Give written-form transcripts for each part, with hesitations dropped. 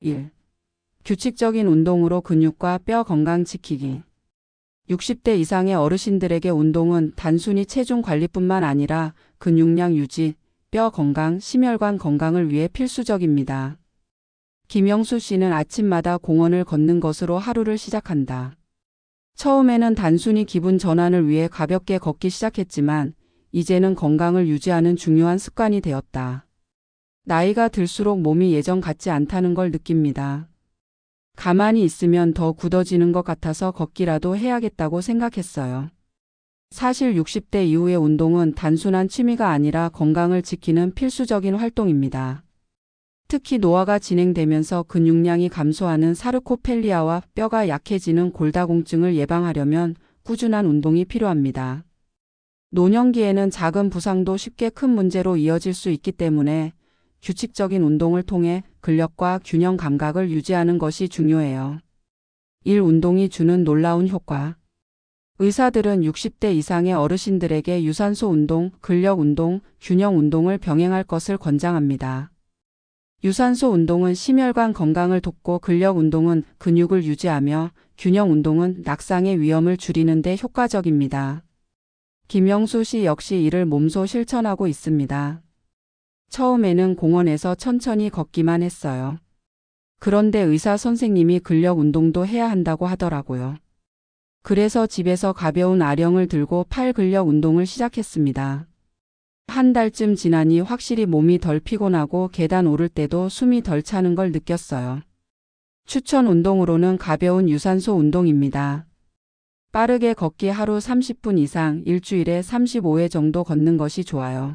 1. 규칙적인 운동으로 근육과 뼈 건강 지키기. 60대 이상의 어르신들에게 운동은 단순히 체중 관리뿐만 아니라 근육량 유지, 뼈 건강, 심혈관 건강을 위해 필수적입니다. 김영수 씨는 아침마다 공원을 걷는 것으로 하루를 시작한다. 처음에는 단순히 기분 전환을 위해 가볍게 걷기 시작했지만 이제는 건강을 유지하는 중요한 습관이 되었다. 나이가 들수록 몸이 예전 같지 않다는 걸 느낍니다. 가만히 있으면 더 굳어지는 것 같아서 걷기라도 해야겠다고 생각했어요. 사실 60대 이후의 운동은 단순한 취미가 아니라 건강을 지키는 필수적인 활동입니다. 특히 노화가 진행되면서 근육량이 감소하는 사르코펠리아와 뼈가 약해지는 골다공증을 예방하려면 꾸준한 운동이 필요합니다. 노년기에는 작은 부상도 쉽게 큰 문제로 이어질 수 있기 때문에 규칙적인 운동을 통해 근력과 균형 감각을 유지하는 것이 중요해요. 1. 운동이 주는 놀라운 효과. 의사들은 60대 이상의 어르신들에게 유산소 운동, 근력 운동, 균형 운동을 병행할 것을 권장합니다. 유산소 운동은 심혈관 건강을 돕고 근력 운동은 근육을 유지하며 균형 운동은 낙상의 위험을 줄이는 데 효과적입니다. 김영수 씨 역시 이를 몸소 실천하고 있습니다. 처음에는 공원에서 천천히 걷기만 했어요. 그런데 의사 선생님이 근력 운동도 해야 한다고 하더라고요. 그래서 집에서 가벼운 아령을 들고 팔 근력 운동을 시작했습니다. 한 달쯤 지나니 확실히 몸이 덜 피곤하고 계단 오를 때도 숨이 덜 차는 걸 느꼈어요. 추천 운동으로는 가벼운 유산소 운동입니다. 빠르게 걷기 하루 30분 이상 일주일에 35회 정도 걷는 것이 좋아요.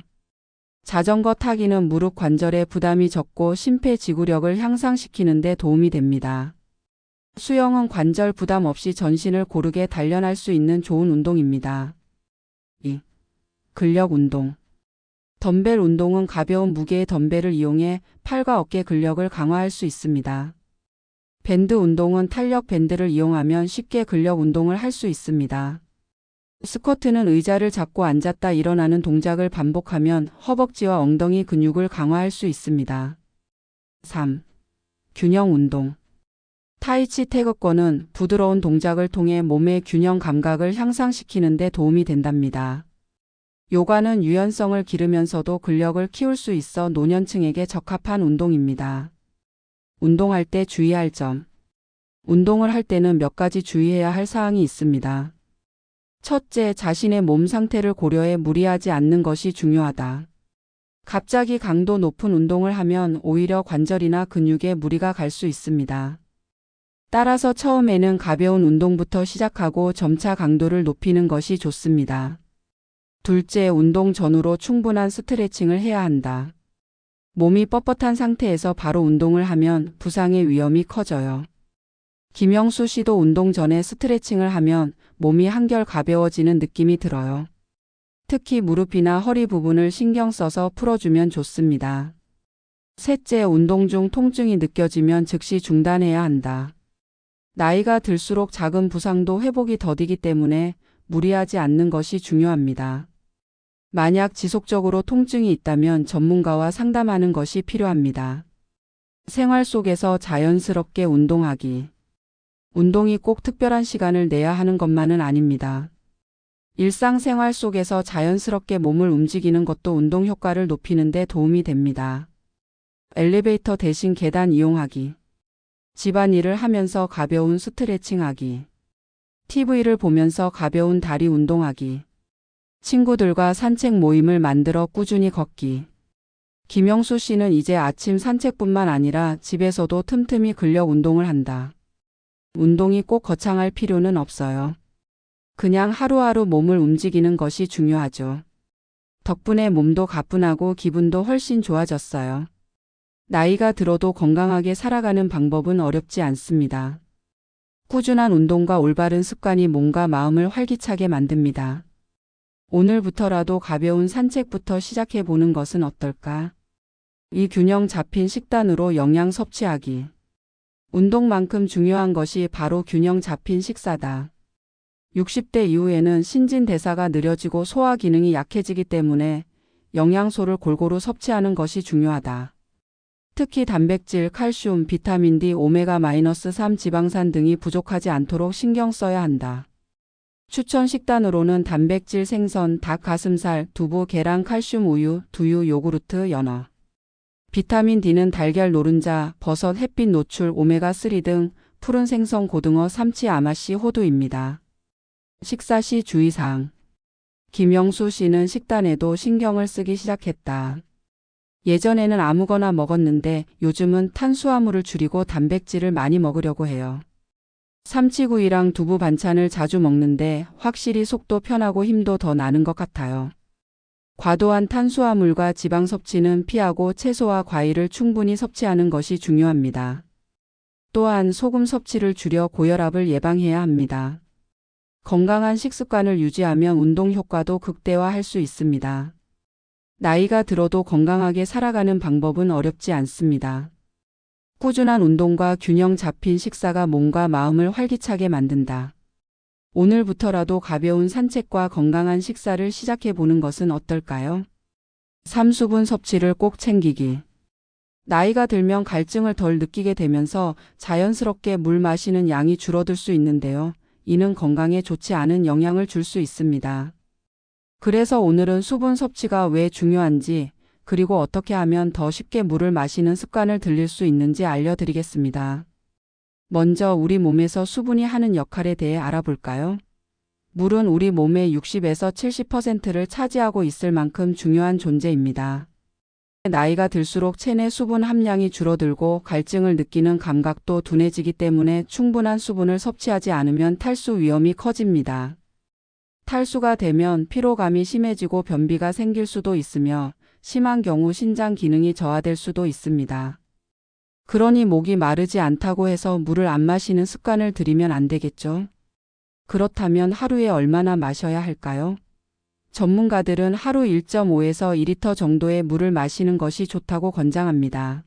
자전거 타기는 무릎 관절에 부담이 적고 심폐지구력을 향상시키는 데 도움이 됩니다. 수영은 관절 부담 없이 전신을 고르게 단련할 수 있는 좋은 운동입니다. 2. 근력 운동. 덤벨 운동은 가벼운 무게의 덤벨을 이용해 팔과 어깨 근력을 강화할 수 있습니다. 밴드 운동은 탄력 밴드를 이용하면 쉽게 근력 운동을 할 수 있습니다. 스쿼트는 의자를 잡고 앉았다 일어나는 동작을 반복하면 허벅지와 엉덩이 근육을 강화할 수 있습니다. 3. 균형 운동. 타이치 태극권은 부드러운 동작을 통해 몸의 균형 감각을 향상시키는 데 도움이 된답니다. 요가는 유연성을 기르면서도 근력을 키울 수 있어 노년층에게 적합한 운동입니다. 운동할 때 주의할 점. 운동을 할 때는 몇 가지 주의해야 할 사항이 있습니다. 첫째, 자신의 몸 상태를 고려해 무리하지 않는 것이 중요하다. 갑자기 강도 높은 운동을 하면 오히려 관절이나 근육에 무리가 갈 수 있습니다. 따라서 처음에는 가벼운 운동부터 시작하고 점차 강도를 높이는 것이 좋습니다. 둘째, 운동 전후로 충분한 스트레칭을 해야 한다. 몸이 뻣뻣한 상태에서 바로 운동을 하면 부상의 위험이 커져요. 김영수 씨도 운동 전에 스트레칭을 하면 몸이 한결 가벼워지는 느낌이 들어요. 특히 무릎이나 허리 부분을 신경 써서 풀어주면 좋습니다. 셋째, 운동 중 통증이 느껴지면 즉시 중단해야 한다. 나이가 들수록 작은 부상도 회복이 더디기 때문에 무리하지 않는 것이 중요합니다. 만약 지속적으로 통증이 있다면 전문가와 상담하는 것이 필요합니다. 생활 속에서 자연스럽게 운동하기. 운동이 꼭 특별한 시간을 내야 하는 것만은 아닙니다. 일상생활 속에서 자연스럽게 몸을 움직이는 것도 운동 효과를 높이는 데 도움이 됩니다. 엘리베이터 대신 계단 이용하기. 집안일을 하면서 가벼운 스트레칭하기. TV를 보면서 가벼운 다리 운동하기. 친구들과 산책 모임을 만들어 꾸준히 걷기. 김영수 씨는 이제 아침 산책뿐만 아니라 집에서도 틈틈이 근력 운동을 한다. 운동이 꼭 거창할 필요는 없어요. 그냥 하루하루 몸을 움직이는 것이 중요하죠. 덕분에 몸도 가뿐하고 기분도 훨씬 좋아졌어요. 나이가 들어도 건강하게 살아가는 방법은 어렵지 않습니다. 꾸준한 운동과 올바른 습관이 몸과 마음을 활기차게 만듭니다. 오늘부터라도 가벼운 산책부터 시작해 보는 것은 어떨까? 이 균형 잡힌 식단으로 영양 섭취하기. 운동만큼 중요한 것이 바로 균형 잡힌 식사다. 60대 이후에는 신진대사가 느려지고 소화 기능이 약해지기 때문에 영양소를 골고루 섭취하는 것이 중요하다. 특히 단백질, 칼슘, 비타민 D, 오메가-3 지방산 등이 부족하지 않도록 신경 써야 한다. 추천 식단으로는 단백질 생선, 닭 가슴살, 두부, 계란, 칼슘 우유, 두유, 요구르트, 연어. 비타민 D는 달걀, 노른자, 버섯, 햇빛 노출, 오메가3 등 푸른 생선, 고등어, 삼치, 아마씨, 호두입니다. 식사 시 주의사항. 김영수 씨는 식단에도 신경을 쓰기 시작했다. 예전에는 아무거나 먹었는데 요즘은 탄수화물을 줄이고 단백질을 많이 먹으려고 해요. 삼치구이랑 두부 반찬을 자주 먹는데 확실히 속도 편하고 힘도 더 나는 것 같아요. 과도한 탄수화물과 지방 섭취는 피하고 채소와 과일을 충분히 섭취하는 것이 중요합니다. 또한 소금 섭취를 줄여 고혈압을 예방해야 합니다. 건강한 식습관을 유지하면 운동 효과도 극대화할 수 있습니다. 나이가 들어도 건강하게 살아가는 방법은 어렵지 않습니다. 꾸준한 운동과 균형 잡힌 식사가 몸과 마음을 활기차게 만든다. 오늘부터라도 가벼운 산책과 건강한 식사를 시작해 보는 것은 어떨까요? 3. 수분 섭취를 꼭 챙기기. 나이가 들면 갈증을 덜 느끼게 되면서 자연스럽게 물 마시는 양이 줄어들 수 있는데요. 이는 건강에 좋지 않은 영향을 줄 수 있습니다. 그래서 오늘은 수분 섭취가 왜 중요한지, 그리고 어떻게 하면 더 쉽게 물을 마시는 습관을 들일 수 있는지 알려드리겠습니다. 먼저 우리 몸에서 수분이 하는 역할에 대해 알아볼까요? 물은 우리 몸의 60에서 70%를 차지하고 있을 만큼 중요한 존재입니다. 나이가 들수록 체내 수분 함량이 줄어들고 갈증을 느끼는 감각도 둔해지기 때문에 충분한 수분을 섭취하지 않으면 탈수 위험이 커집니다. 탈수가 되면 피로감이 심해지고 변비가 생길 수도 있으며 심한 경우 신장 기능이 저하될 수도 있습니다. 그러니 목이 마르지 않다고 해서 물을 안 마시는 습관을 들이면 안 되겠죠? 그렇다면 하루에 얼마나 마셔야 할까요? 전문가들은 하루 1.5에서 2리터 정도의 물을 마시는 것이 좋다고 권장합니다.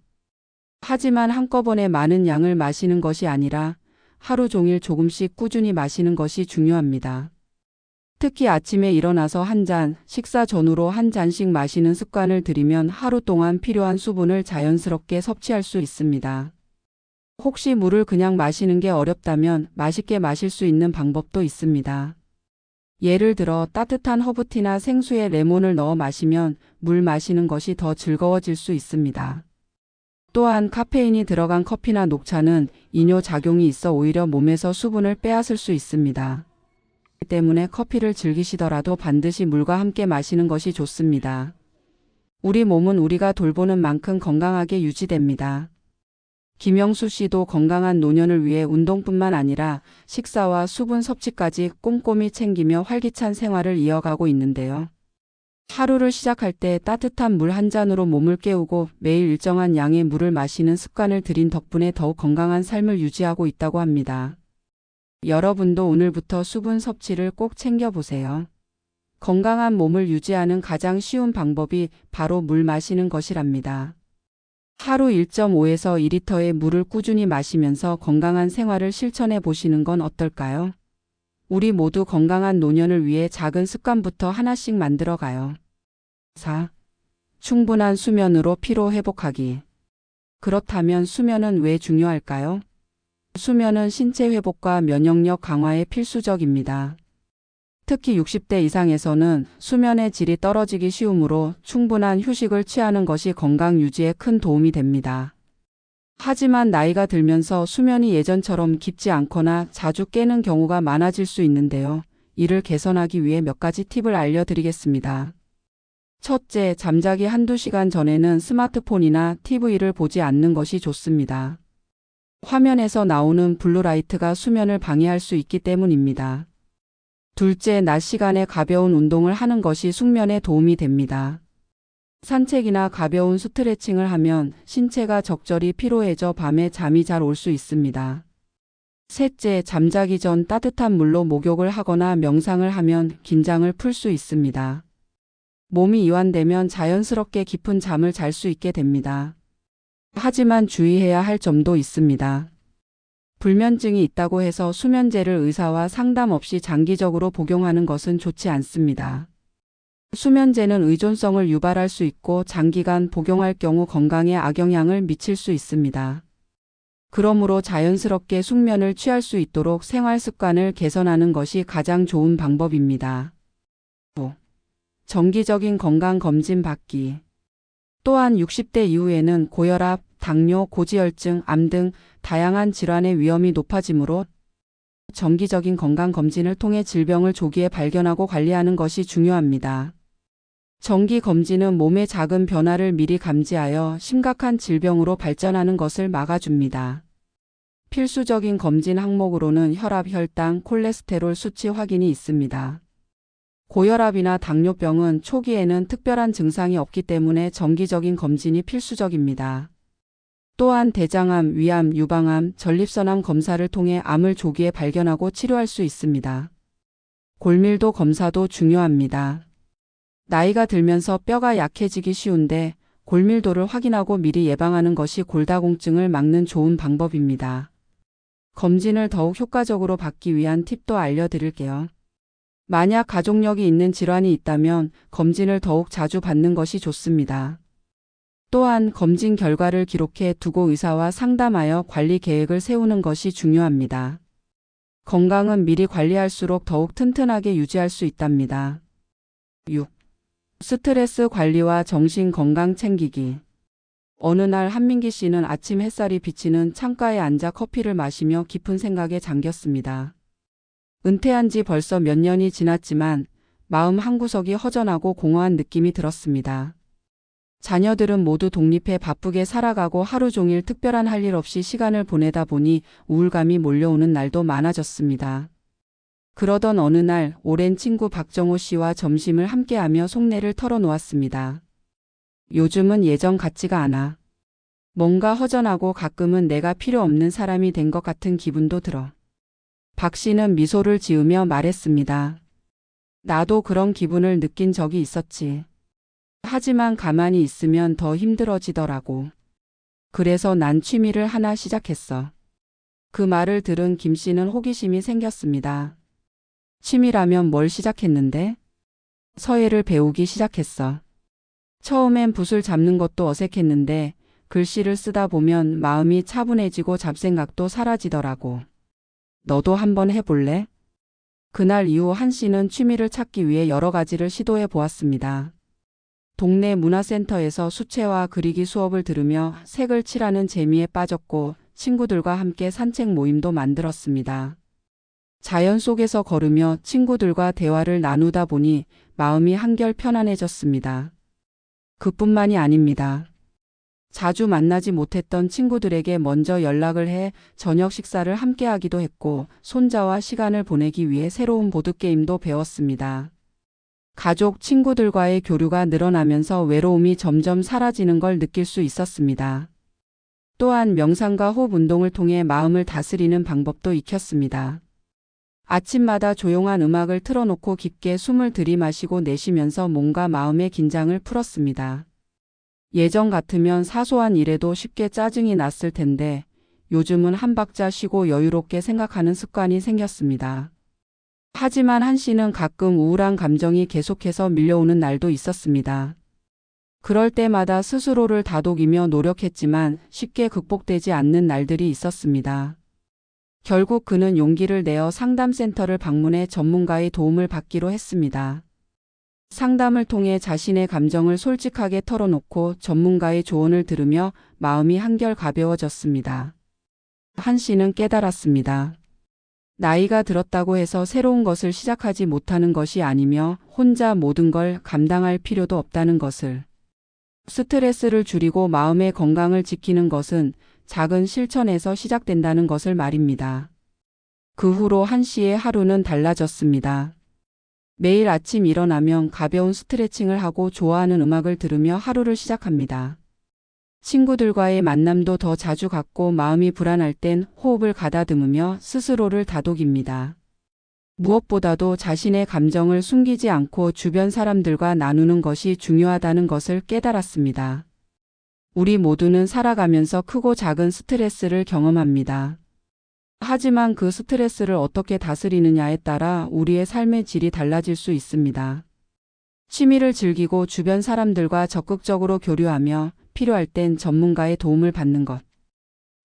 하지만 한꺼번에 많은 양을 마시는 것이 아니라 하루 종일 조금씩 꾸준히 마시는 것이 중요합니다. 특히 아침에 일어나서 한 잔, 식사 전후로 한 잔씩 마시는 습관을 들이면 하루 동안 필요한 수분을 자연스럽게 섭취할 수 있습니다. 혹시 물을 그냥 마시는 게 어렵다면 맛있게 마실 수 있는 방법도 있습니다. 예를 들어 따뜻한 허브티나 생수에 레몬을 넣어 마시면 물 마시는 것이 더 즐거워질 수 있습니다. 또한 카페인이 들어간 커피나 녹차는 이뇨 작용이 있어 오히려 몸에서 수분을 빼앗을 수 있습니다. 때문에 커피를 즐기시더라도 반드시 물과 함께 마시는 것이 좋습니다. 우리 몸은 우리가 돌보는 만큼 건강하게 유지됩니다. 김영수 씨도 건강한 노년을 위해 운동뿐만 아니라 식사와 수분 섭취까지 꼼꼼히 챙기며 활기찬 생활을 이어가고 있는데요. 하루를 시작할 때 따뜻한 물 한 잔으로 몸을 깨우고 매일 일정한 양의 물을 마시는 습관을 들인 덕분에 더욱 건강한 삶을 유지하고 있다고 합니다. 여러분도 오늘부터 수분 섭취를 꼭 챙겨보세요. 건강한 몸을 유지하는 가장 쉬운 방법이 바로 물 마시는 것이랍니다. 하루 1.5에서 2리터의 물을 꾸준히 마시면서 건강한 생활을 실천해 보시는 건 어떨까요? 우리 모두 건강한 노년을 위해 작은 습관부터 하나씩 만들어가요. 4. 충분한 수면으로 피로 회복하기. 그렇다면 수면은 왜 중요할까요? 수면은 신체 회복과 면역력 강화에 필수적입니다. 특히 60대 이상에서는 수면의 질이 떨어지기 쉬우므로 충분한 휴식을 취하는 것이 건강 유지에 큰 도움이 됩니다. 하지만 나이가 들면서 수면이 예전처럼 깊지 않거나 자주 깨는 경우가 많아질 수 있는데요. 이를 개선하기 위해 몇 가지 팁을 알려드리겠습니다. 첫째, 잠자기 한두 시간 전에는 스마트폰이나 TV를 보지 않는 것이 좋습니다. 화면에서 나오는 블루라이트가 수면을 방해할 수 있기 때문입니다. 둘째, 낮 시간에 가벼운 운동을 하는 것이 숙면에 도움이 됩니다. 산책이나 가벼운 스트레칭을 하면 신체가 적절히 피로해져 밤에 잠이 잘 올 수 있습니다. 셋째, 잠자기 전 따뜻한 물로 목욕을 하거나 명상을 하면 긴장을 풀 수 있습니다. 몸이 이완되면 자연스럽게 깊은 잠을 잘 수 있게 됩니다. 하지만 주의해야 할 점도 있습니다. 불면증이 있다고 해서 수면제를 의사와 상담 없이 장기적으로 복용하는 것은 좋지 않습니다. 수면제는 의존성을 유발할 수 있고 장기간 복용할 경우 건강에 악영향을 미칠 수 있습니다. 그러므로 자연스럽게 숙면을 취할 수 있도록 생활 습관을 개선하는 것이 가장 좋은 방법입니다. 정기적인 건강검진 받기. 또한 60대 이후에는 고혈압, 당뇨, 고지혈증, 암 등 다양한 질환의 위험이 높아지므로 정기적인 건강검진을 통해 질병을 조기에 발견하고 관리하는 것이 중요합니다. 정기검진은 몸의 작은 변화를 미리 감지하여 심각한 질병으로 발전하는 것을 막아줍니다. 필수적인 검진 항목으로는 혈압, 혈당, 콜레스테롤 수치 확인이 있습니다. 고혈압이나 당뇨병은 초기에는 특별한 증상이 없기 때문에 정기적인 검진이 필수적입니다. 또한 대장암, 위암, 유방암, 전립선암 검사를 통해 암을 조기에 발견하고 치료할 수 있습니다. 골밀도 검사도 중요합니다. 나이가 들면서 뼈가 약해지기 쉬운데 골밀도를 확인하고 미리 예방하는 것이 골다공증을 막는 좋은 방법입니다. 검진을 더욱 효과적으로 받기 위한 팁도 알려드릴게요. 만약 가족력이 있는 질환이 있다면 검진을 더욱 자주 받는 것이 좋습니다. 또한 검진 결과를 기록해 두고 의사와 상담하여 관리 계획을 세우는 것이 중요합니다. 건강은 미리 관리할수록 더욱 튼튼하게 유지할 수 있답니다. 6. 스트레스 관리와 정신 건강 챙기기. 어느 날 한민기 씨는 아침 햇살이 비치는 창가에 앉아 커피를 마시며 깊은 생각에 잠겼습니다. 은퇴한 지 벌써 몇 년이 지났지만 마음 한구석이 허전하고 공허한 느낌이 들었습니다. 자녀들은 모두 독립해 바쁘게 살아가고 하루 종일 특별한 할 일 없이 시간을 보내다 보니 우울감이 몰려오는 날도 많아졌습니다. 그러던 어느 날 오랜 친구 박정호 씨와 점심을 함께하며 속내를 털어놓았습니다. 요즘은 예전 같지가 않아. 뭔가 허전하고 가끔은 내가 필요 없는 사람이 된 것 같은 기분도 들어. 박 씨는 미소를 지으며 말했습니다. 나도 그런 기분을 느낀 적이 있었지. 하지만 가만히 있으면 더 힘들어지더라고. 그래서 난 취미를 하나 시작했어. 그 말을 들은 김 씨는 호기심이 생겼습니다. 취미라면 뭘 시작했는데? 서예를 배우기 시작했어. 처음엔 붓을 잡는 것도 어색했는데 글씨를 쓰다 보면 마음이 차분해지고 잡생각도 사라지더라고. 너도 한번 해볼래? 그날 이후 한 씨는 취미를 찾기 위해 여러 가지를 시도해 보았습니다. 동네 문화센터에서 수채화 그리기 수업을 들으며 색을 칠하는 재미에 빠졌고 친구들과 함께 산책 모임도 만들었습니다. 자연 속에서 걸으며 친구들과 대화를 나누다 보니 마음이 한결 편안해졌습니다. 그뿐만이 아닙니다. 자주 만나지 못했던 친구들에게 먼저 연락을 해 저녁 식사를 함께 하기도 했고 손자와 시간을 보내기 위해 새로운 보드게임도 배웠습니다. 가족, 친구들과의 교류가 늘어나면서 외로움이 점점 사라지는 걸 느낄 수 있었습니다. 또한 명상과 호흡 운동을 통해 마음을 다스리는 방법도 익혔습니다. 아침마다 조용한 음악을 틀어놓고 깊게 숨을 들이마시고 내쉬면서 몸과 마음의 긴장을 풀었습니다. 예전 같으면 사소한 일에도 쉽게 짜증이 났을 텐데 요즘은 한 박자 쉬고 여유롭게 생각하는 습관이 생겼습니다. 하지만 한 씨는 가끔 우울한 감정이 계속해서 밀려오는 날도 있었습니다. 그럴 때마다 스스로를 다독이며 노력했지만 쉽게 극복되지 않는 날들이 있었습니다. 결국 그는 용기를 내어 상담센터를 방문해 전문가의 도움을 받기로 했습니다. 상담을 통해 자신의 감정을 솔직하게 털어놓고 전문가의 조언을 들으며 마음이 한결 가벼워졌습니다. 한 씨는 깨달았습니다. 나이가 들었다고 해서 새로운 것을 시작하지 못하는 것이 아니며 혼자 모든 걸 감당할 필요도 없다는 것을. 스트레스를 줄이고 마음의 건강을 지키는 것은 작은 실천에서 시작된다는 것을 말입니다. 그 후로 한 씨의 하루는 달라졌습니다. 매일 아침 일어나면 가벼운 스트레칭을 하고 좋아하는 음악을 들으며 하루를 시작합니다. 친구들과의 만남도 더 자주 갖고 마음이 불안할 땐 호흡을 가다듬으며 스스로를 다독입니다. 무엇보다도 자신의 감정을 숨기지 않고 주변 사람들과 나누는 것이 중요하다는 것을 깨달았습니다. 우리 모두는 살아가면서 크고 작은 스트레스를 경험합니다. 하지만 그 스트레스를 어떻게 다스리느냐에 따라 우리의 삶의 질이 달라질 수 있습니다. 취미를 즐기고 주변 사람들과 적극적으로 교류하며 필요할 땐 전문가의 도움을 받는 것.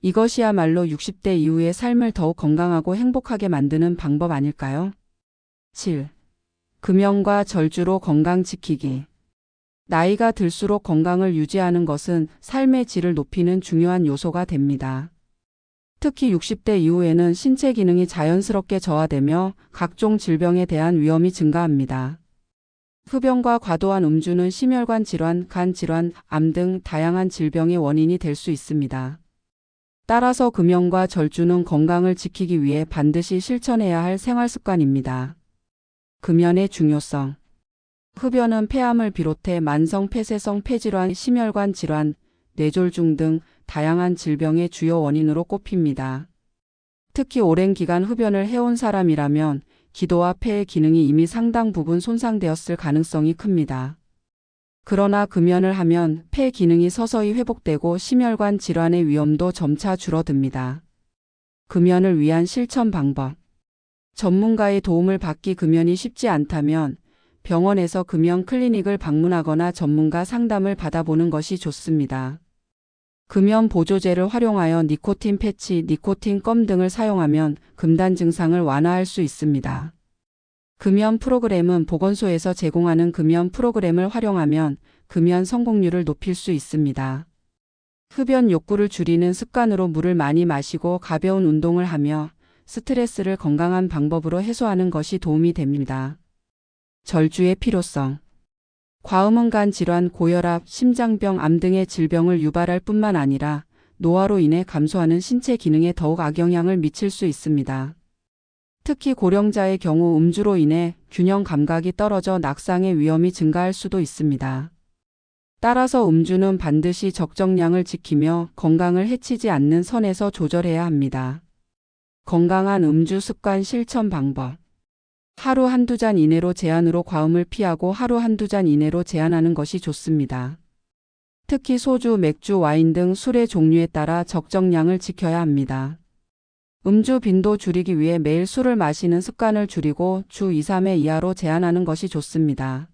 이것이야말로 60대 이후의 삶을 더욱 건강하고 행복하게 만드는 방법 아닐까요? 7. 금연과 절주로 건강 지키기. 나이가 들수록 건강을 유지하는 것은 삶의 질을 높이는 중요한 요소가 됩니다. 특히 60대 이후에는 신체 기능이 자연스럽게 저하되며 각종 질병에 대한 위험이 증가합니다. 흡연과 과도한 음주는 심혈관 질환, 간 질환, 암 등 다양한 질병의 원인이 될 수 있습니다. 따라서 금연과 절주는 건강을 지키기 위해 반드시 실천해야 할 생활 습관입니다. 금연의 중요성. 흡연은 폐암을 비롯해 만성 폐쇄성 폐질환, 심혈관 질환, 뇌졸중 등 다양한 질병의 주요 원인으로 꼽힙니다. 특히 오랜 기간 흡연을 해온 사람이라면 기도와 폐의 기능이 이미 상당 부분 손상되었을 가능성이 큽니다. 그러나 금연을 하면 폐 기능이 서서히 회복되고 심혈관 질환의 위험도 점차 줄어듭니다. 금연을 위한 실천 방법. 전문가의 도움을 받기 금연이 쉽지 않다면 병원에서 금연 클리닉을 방문하거나 전문가 상담을 받아보는 것이 좋습니다. 금연 보조제를 활용하여 니코틴 패치, 니코틴 껌 등을 사용하면 금단 증상을 완화할 수 있습니다. 금연 프로그램은 보건소에서 제공하는 금연 프로그램을 활용하면 금연 성공률을 높일 수 있습니다. 흡연 욕구를 줄이는 습관으로 물을 많이 마시고 가벼운 운동을 하며 스트레스를 건강한 방법으로 해소하는 것이 도움이 됩니다. 절주의 필요성. 과음은 간 질환, 고혈압, 심장병, 암 등의 질병을 유발할 뿐만 아니라 노화로 인해 감소하는 신체 기능에 더욱 악영향을 미칠 수 있습니다. 특히 고령자의 경우 음주로 인해 균형 감각이 떨어져 낙상의 위험이 증가할 수도 있습니다. 따라서 음주는 반드시 적정량을 지키며 건강을 해치지 않는 선에서 조절해야 합니다. 건강한 음주 습관 실천 방법. 하루 한두 잔 이내로 제한으로 과음을 피하고 하루 한두 잔 이내로 제한하는 것이 좋습니다. 특히 소주, 맥주, 와인 등 술의 종류에 따라 적정량을 지켜야 합니다. 음주 빈도 줄이기 위해 매일 술을 마시는 습관을 줄이고 주 2, 3회 이하로 제한하는 것이 좋습니다.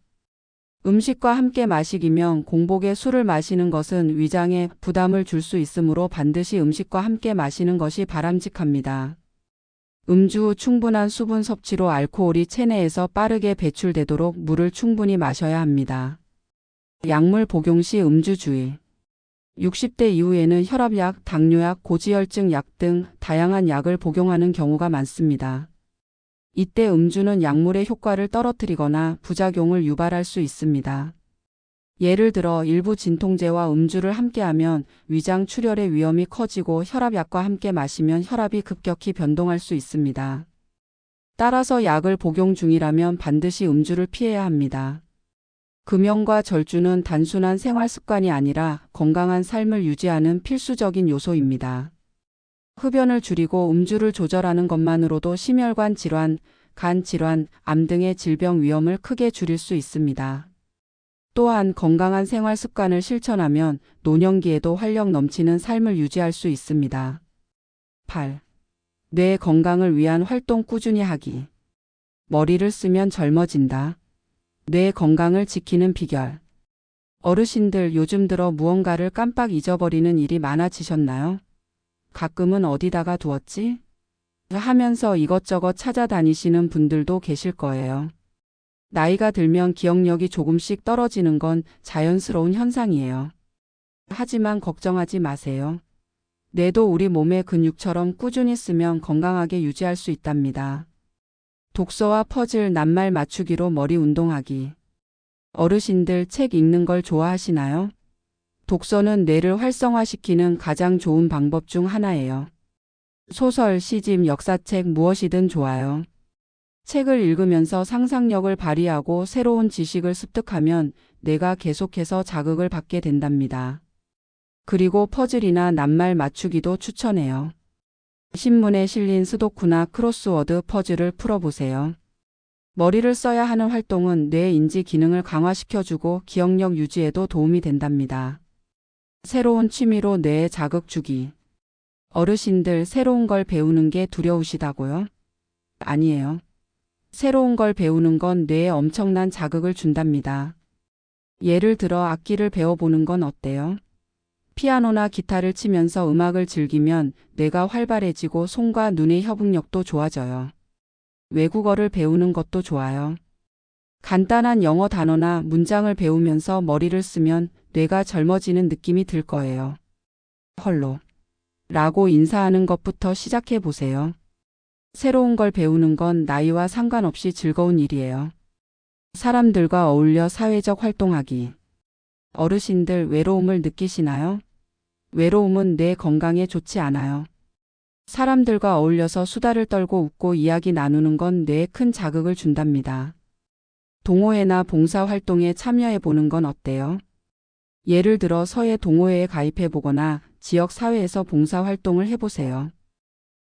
음식과 함께 마시기면 공복에 술을 마시는 것은 위장에 부담을 줄 수 있으므로 반드시 음식과 함께 마시는 것이 바람직합니다. 음주 후 충분한 수분 섭취로 알코올이 체내에서 빠르게 배출되도록 물을 충분히 마셔야 합니다. 약물 복용 시 음주 주의. 60대 이후에는 혈압약, 당뇨약, 고지혈증 약 등 다양한 약을 복용하는 경우가 많습니다. 이때 음주는 약물의 효과를 떨어뜨리거나 부작용을 유발할 수 있습니다. 예를 들어 일부 진통제와 음주를 함께하면 위장 출혈의 위험이 커지고 혈압약과 함께 마시면 혈압이 급격히 변동할 수 있습니다. 따라서 약을 복용 중이라면 반드시 음주를 피해야 합니다. 금연과 절주는 단순한 생활 습관이 아니라 건강한 삶을 유지하는 필수적인 요소입니다. 흡연을 줄이고 음주를 조절하는 것만으로도 심혈관 질환, 간 질환, 암 등의 질병 위험을 크게 줄일 수 있습니다. 또한 건강한 생활 습관을 실천하면 노년기에도 활력 넘치는 삶을 유지할 수 있습니다. 8. 뇌 건강을 위한 활동 꾸준히 하기. 머리를 쓰면 젊어진다. 뇌 건강을 지키는 비결. 어르신들 요즘 들어 무언가를 깜빡 잊어버리는 일이 많아지셨나요? 가끔은 어디다가 두었지? 하면서 이것저것 찾아다니시는 분들도 계실 거예요. 나이가 들면 기억력이 조금씩 떨어지는 건 자연스러운 현상이에요. 하지만 걱정하지 마세요. 뇌도 우리 몸의 근육처럼 꾸준히 쓰면 건강하게 유지할 수 있답니다. 독서와 퍼즐, 낱말 맞추기로 머리 운동하기. 어르신들 책 읽는 걸 좋아하시나요? 독서는 뇌를 활성화시키는 가장 좋은 방법 중 하나예요. 소설, 시집, 역사책 무엇이든 좋아요. 책을 읽으면서 상상력을 발휘하고 새로운 지식을 습득하면 뇌가 계속해서 자극을 받게 된답니다. 그리고 퍼즐이나 낱말 맞추기도 추천해요. 신문에 실린 스도쿠나 크로스워드 퍼즐을 풀어보세요. 머리를 써야 하는 활동은 뇌 인지 기능을 강화시켜주고 기억력 유지에도 도움이 된답니다. 새로운 취미로 뇌에 자극 주기. 어르신들 새로운 걸 배우는 게 두려우시다고요? 아니에요. 새로운 걸 배우는 건 뇌에 엄청난 자극을 준답니다. 예를 들어 악기를 배워보는 건 어때요? 피아노나 기타를 치면서 음악을 즐기면 뇌가 활발해지고 손과 눈의 협응력도 좋아져요. 외국어를 배우는 것도 좋아요. 간단한 영어 단어나 문장을 배우면서 머리를 쓰면 뇌가 젊어지는 느낌이 들 거예요. 헐로 라고 인사하는 것부터 시작해 보세요. 새로운 걸 배우는 건 나이와 상관없이 즐거운 일이에요. 사람들과 어울려 사회적 활동하기. 어르신들 외로움을 느끼시나요? 외로움은 뇌 건강에 좋지 않아요. 사람들과 어울려서 수다를 떨고 웃고 이야기 나누는 건 뇌에 큰 자극을 준답니다. 동호회나 봉사활동에 참여해 보는 건 어때요? 예를 들어 서예 동호회에 가입해 보거나 지역 사회에서 봉사활동을 해보세요.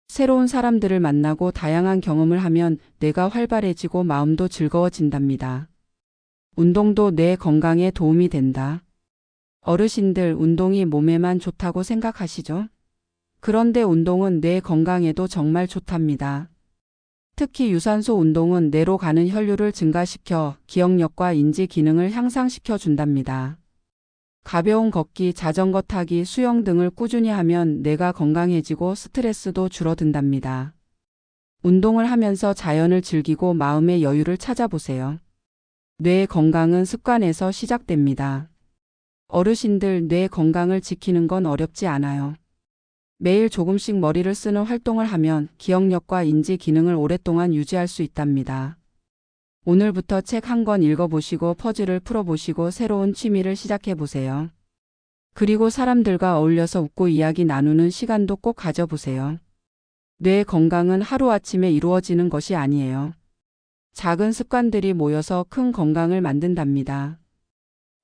새로운 사람들을 만나고 다양한 경험을 하면 뇌가 활발해지고 마음도 즐거워진답니다. 운동도 뇌 건강에 도움이 된다. 어르신들 운동이 몸에만 좋다고 생각하시죠? 그런데 운동은 뇌 건강에도 정말 좋답니다. 특히 유산소 운동은 뇌로 가는 혈류를 증가시켜 기억력과 인지 기능을 향상시켜 준답니다. 가벼운 걷기, 자전거 타기, 수영 등을 꾸준히 하면 뇌가 건강해지고 스트레스도 줄어든답니다. 운동을 하면서 자연을 즐기고 마음의 여유를 찾아보세요. 뇌 건강은 습관에서 시작됩니다. 어르신들 뇌 건강을 지키는 건 어렵지 않아요. 매일 조금씩 머리를 쓰는 활동을 하면 기억력과 인지 기능을 오랫동안 유지할 수 있답니다. 오늘부터 책 한 권 읽어보시고 퍼즐을 풀어보시고 새로운 취미를 시작해보세요. 그리고 사람들과 어울려서 웃고 이야기 나누는 시간도 꼭 가져보세요. 뇌 건강은 하루아침에 이루어지는 것이 아니에요. 작은 습관들이 모여서 큰 건강을 만든답니다.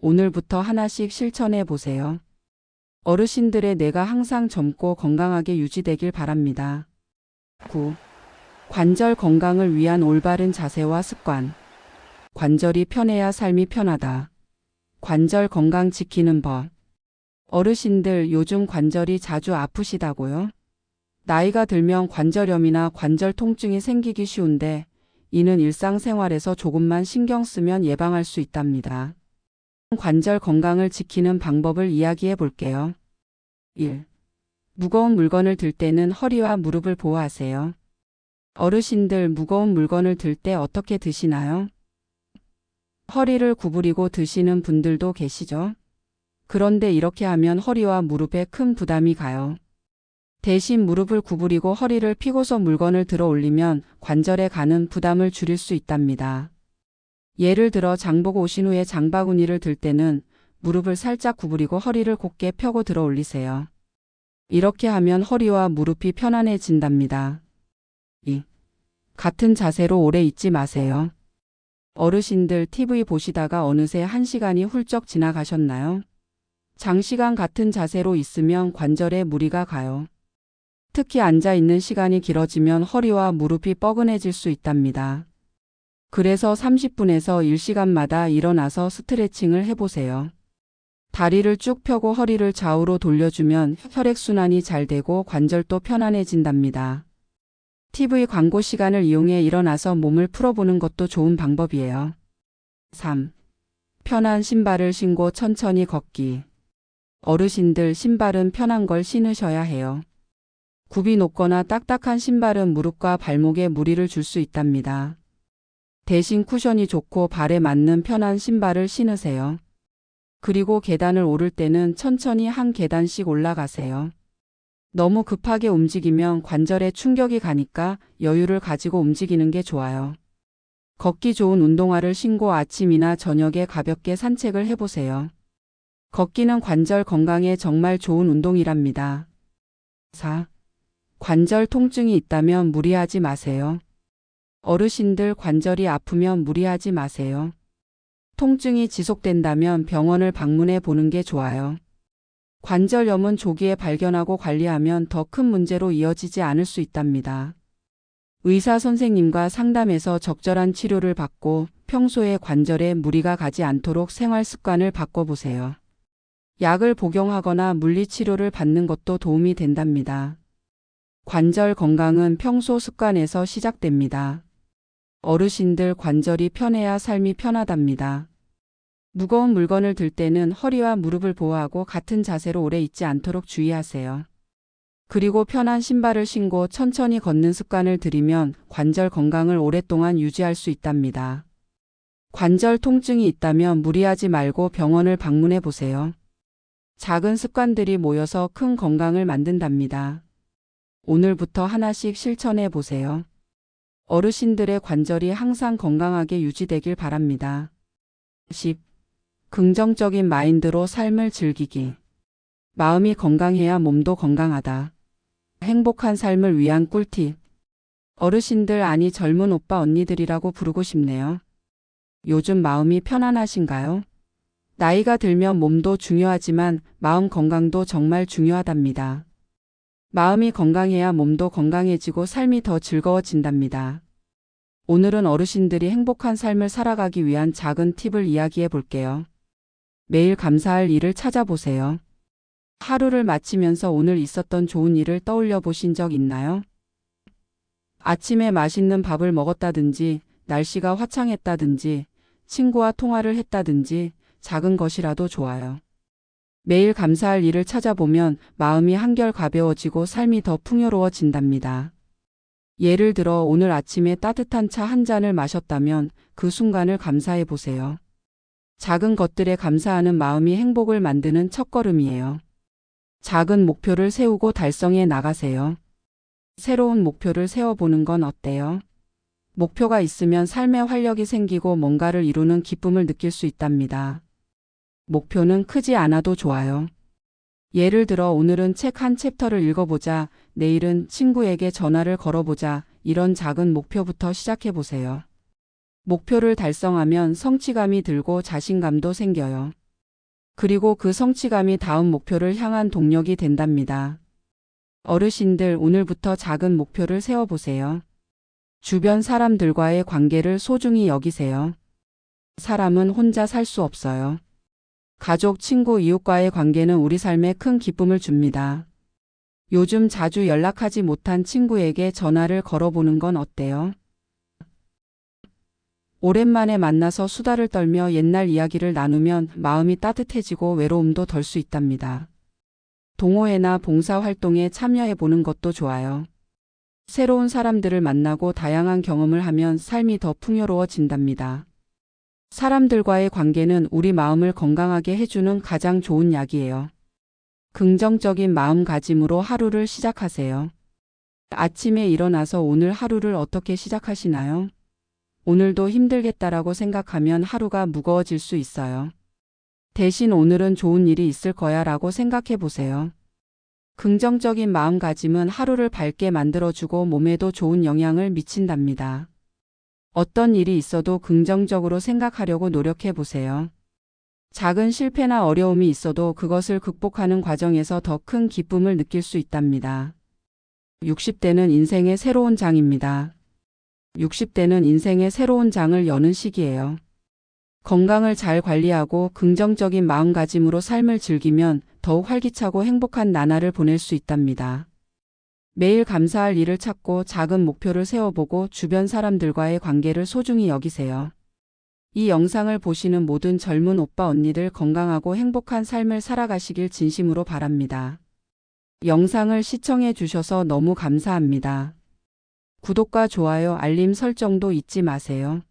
오늘부터 하나씩 실천해 보세요. 어르신들의 뇌가 항상 젊고 건강하게 유지되길 바랍니다. 9. 관절 건강을 위한 올바른 자세와 습관. 관절이 편해야 삶이 편하다. 관절 건강 지키는 법. 어르신들 요즘 관절이 자주 아프시다고요? 나이가 들면 관절염이나 관절 통증이 생기기 쉬운데 이는 일상생활에서 조금만 신경 쓰면 예방할 수 있답니다. 관절 건강을 지키는 방법을 이야기해 볼게요. 1. 무거운 물건을 들 때는 허리와 무릎을 보호하세요. 어르신들 무거운 물건을 들 때 어떻게 드시나요? 허리를 구부리고 드시는 분들도 계시죠? 그런데 이렇게 하면 허리와 무릎에 큰 부담이 가요. 대신 무릎을 구부리고 허리를 펴고서 물건을 들어 올리면 관절에 가는 부담을 줄일 수 있답니다. 예를 들어 장보고 오신 후에 장바구니를 들 때는 무릎을 살짝 구부리고 허리를 곧게 펴고 들어 올리세요. 이렇게 하면 허리와 무릎이 편안해진답니다. 2. 같은 자세로 오래 있지 마세요. 어르신들 TV 보시다가 어느새 1시간이 훌쩍 지나가셨나요? 장시간 같은 자세로 있으면 관절에 무리가 가요. 특히 앉아 있는 시간이 길어지면 허리와 무릎이 뻐근해질 수 있답니다. 그래서 30분에서 1시간마다 일어나서 스트레칭을 해보세요. 다리를 쭉 펴고 허리를 좌우로 돌려주면 혈액순환이 잘 되고 관절도 편안해진답니다. TV 광고 시간을 이용해 일어나서 몸을 풀어보는 것도 좋은 방법이에요. 3. 편한 신발을 신고 천천히 걷기. 어르신들 신발은 편한 걸 신으셔야 해요. 굽이 높거나 딱딱한 신발은 무릎과 발목에 무리를 줄 수 있답니다. 대신 쿠션이 좋고 발에 맞는 편한 신발을 신으세요. 그리고 계단을 오를 때는 천천히 한 계단씩 올라가세요. 너무 급하게 움직이면 관절에 충격이 가니까 여유를 가지고 움직이는 게 좋아요. 걷기 좋은 운동화를 신고 아침이나 저녁에 가볍게 산책을 해보세요. 걷기는 관절 건강에 정말 좋은 운동이랍니다. 4. 관절 통증이 있다면 무리하지 마세요. 어르신들 관절이 아프면 무리하지 마세요. 통증이 지속된다면 병원을 방문해 보는 게 좋아요. 관절염은 조기에 발견하고 관리하면 더 큰 문제로 이어지지 않을 수 있답니다. 의사 선생님과 상담해서 적절한 치료를 받고 평소에 관절에 무리가 가지 않도록 생활 습관을 바꿔보세요. 약을 복용하거나 물리치료를 받는 것도 도움이 된답니다. 관절 건강은 평소 습관에서 시작됩니다. 어르신들 관절이 편해야 삶이 편하답니다. 무거운 물건을 들 때는 허리와 무릎을 보호하고 같은 자세로 오래 있지 않도록 주의하세요. 그리고 편한 신발을 신고 천천히 걷는 습관을 들이면 관절 건강을 오랫동안 유지할 수 있답니다. 관절 통증이 있다면 무리하지 말고 병원을 방문해 보세요. 작은 습관들이 모여서 큰 건강을 만든답니다. 오늘부터 하나씩 실천해 보세요. 어르신들의 관절이 항상 건강하게 유지되길 바랍니다. 10. 긍정적인 마인드로 삶을 즐기기. 마음이 건강해야 몸도 건강하다. 행복한 삶을 위한 꿀팁. 어르신들 아니 젊은 오빠 언니들이라고 부르고 싶네요. 요즘 마음이 편안하신가요? 나이가 들면 몸도 중요하지만 마음 건강도 정말 중요하답니다. 마음이 건강해야 몸도 건강해지고 삶이 더 즐거워진답니다. 오늘은 어르신들이 행복한 삶을 살아가기 위한 작은 팁을 이야기해 볼게요. 매일 감사할 일을 찾아보세요. 하루를 마치면서 오늘 있었던 좋은 일을 떠올려 보신 적 있나요? 아침에 맛있는 밥을 먹었다든지, 날씨가 화창했다든지, 친구와 통화를 했다든지, 작은 것이라도 좋아요. 매일 감사할 일을 찾아보면 마음이 한결 가벼워지고 삶이 더 풍요로워진답니다. 예를 들어 오늘 아침에 따뜻한 차 한 잔을 마셨다면 그 순간을 감사해 보세요. 작은 것들에 감사하는 마음이 행복을 만드는 첫걸음이에요. 작은 목표를 세우고 달성해 나가세요. 새로운 목표를 세워보는 건 어때요? 목표가 있으면 삶에 활력이 생기고 뭔가를 이루는 기쁨을 느낄 수 있답니다. 목표는 크지 않아도 좋아요. 예를 들어 오늘은 책 한 챕터를 읽어보자, 내일은 친구에게 전화를 걸어보자, 이런 작은 목표부터 시작해보세요. 목표를 달성하면 성취감이 들고 자신감도 생겨요. 그리고 그 성취감이 다음 목표를 향한 동력이 된답니다. 어르신들 오늘부터 작은 목표를 세워보세요. 주변 사람들과의 관계를 소중히 여기세요. 사람은 혼자 살 수 없어요. 가족, 친구, 이웃과의 관계는 우리 삶에 큰 기쁨을 줍니다. 요즘 자주 연락하지 못한 친구에게 전화를 걸어보는 건 어때요? 오랜만에 만나서 수다를 떨며 옛날 이야기를 나누면 마음이 따뜻해지고 외로움도 덜 수 있답니다. 동호회나 봉사활동에 참여해보는 것도 좋아요. 새로운 사람들을 만나고 다양한 경험을 하면 삶이 더 풍요로워진답니다. 사람들과의 관계는 우리 마음을 건강하게 해주는 가장 좋은 약이에요. 긍정적인 마음가짐으로 하루를 시작하세요. 아침에 일어나서 오늘 하루를 어떻게 시작하시나요? 오늘도 힘들겠다라고 생각하면 하루가 무거워질 수 있어요. 대신 오늘은 좋은 일이 있을 거야 라고 생각해 보세요. 긍정적인 마음가짐은 하루를 밝게 만들어주고 몸에도 좋은 영향을 미친답니다. 어떤 일이 있어도 긍정적으로 생각하려고 노력해 보세요. 작은 실패나 어려움이 있어도 그것을 극복하는 과정에서 더 큰 기쁨을 느낄 수 있답니다. 60대는 인생의 새로운 장입니다. 60대는 인생의 새로운 장을 여는 시기예요. 건강을 잘 관리하고 긍정적인 마음가짐으로 삶을 즐기면 더욱 활기차고 행복한 나날을 보낼 수 있답니다. 매일 감사할 일을 찾고 작은 목표를 세워보고 주변 사람들과의 관계를 소중히 여기세요. 이 영상을 보시는 모든 젊은 오빠 언니들 건강하고 행복한 삶을 살아가시길 진심으로 바랍니다. 영상을 시청해 주셔서 너무 감사합니다. 구독과 좋아요, 알림 설정도 잊지 마세요.